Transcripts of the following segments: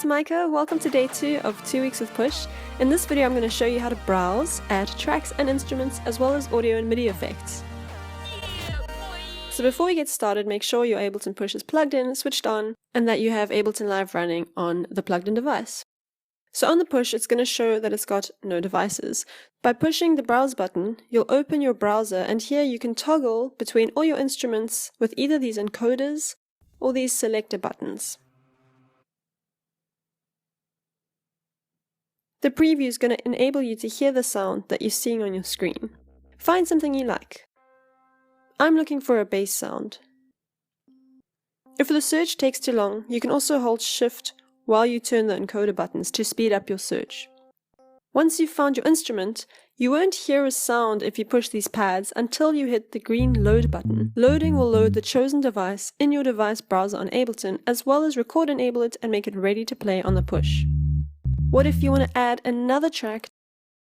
it's Micah. Welcome to day 2 of 2 weeks with Push. In this video I'm going to show you how to browse, add tracks and instruments as well as audio and MIDI effects. So before we get started, make sure your Ableton Push is plugged in, switched on, and that you have Ableton Live running on the plugged in device. So on the Push, it's going to show that it's got no devices. By pushing the Browse button, you'll open your browser, and here you can toggle between all your instruments with either these encoders or these selector buttons. The preview is going to enable you to hear the sound that you're seeing on your screen. Find something you like. I'm looking for a bass sound. If the search takes too long, you can also hold Shift while you turn the encoder buttons to speed up your search. Once you've found your instrument, you won't hear a sound if you push these pads until you hit the green Load button. Loading will load the chosen device in your device browser on Ableton, as well as record enable it and make it ready to play on the Push. What if you want to add another track?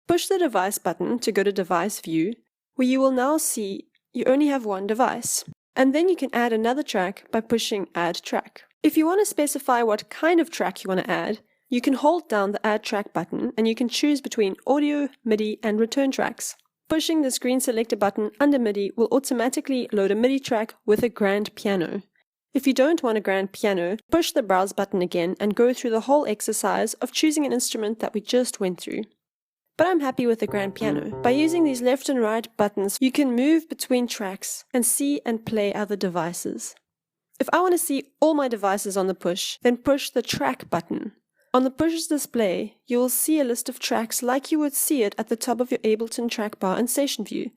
Push the device button to go to device view, where you will now see you only have one device. And then you can add another track by pushing add track. If you want to specify what kind of track you want to add, you can hold down the add track button and you can choose between audio, MIDI and return tracks. Pushing the screen selector button under MIDI will automatically load a MIDI track with a grand piano. If you don't want a grand piano, push the browse button again and go through the whole exercise of choosing an instrument that we just went through. But I'm happy with the grand piano. By using these left and right buttons, you can move between tracks and see and play other devices. If I want to see all my devices on the Push, then push the track button. On the Push's display, you will see a list of tracks like you would see it at the top of your Ableton track bar and station view.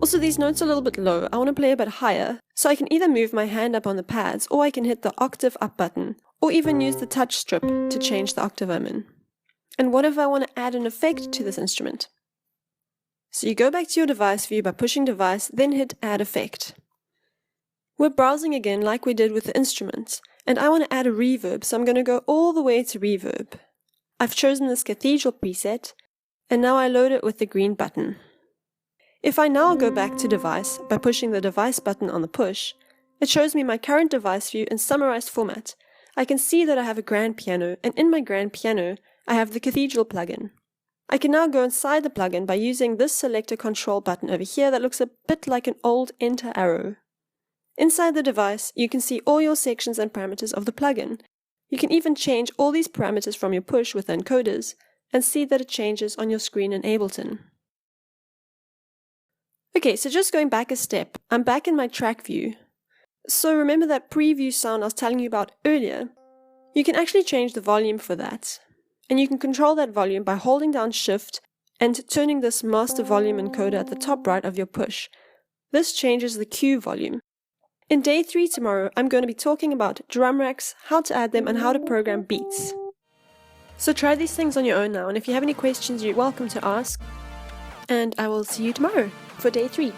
Also, these notes are a little bit low. I want to play a bit higher, so I can either move my hand up on the pads, or I can hit the octave up button, or even use the touch strip to change the octave I'm in. And what if I want to add an effect to this instrument? So you go back to your device view by pushing device, then hit add effect. We're browsing again like we did with the instruments, and I want to add a reverb, so I'm going to go all the way to reverb. I've chosen this cathedral preset, and now I load it with the green button. If I now go back to device by pushing the device button on the Push, it shows me my current device view in summarized format. I can see that I have a grand piano, and in my grand piano, I have the cathedral plugin. I can now go inside the plugin by using this selector control button over here that looks a bit like an old enter arrow. Inside the device, you can see all your sections and parameters of the plugin. You can even change all these parameters from your Push with the encoders, and see that it changes on your screen in Ableton. Okay, so just going back a step, I'm back in my track view. So remember that preview sound I was telling you about earlier? You can actually change the volume for that. And you can control that volume by holding down Shift and turning this master volume encoder at the top right of your Push. This changes the cue volume. In day 3 tomorrow, I'm going to be talking about drum racks, how to add them, and how to program beats. So try these things on your own now, and if you have any questions, you're welcome to ask. And I will see you tomorrow for day 3.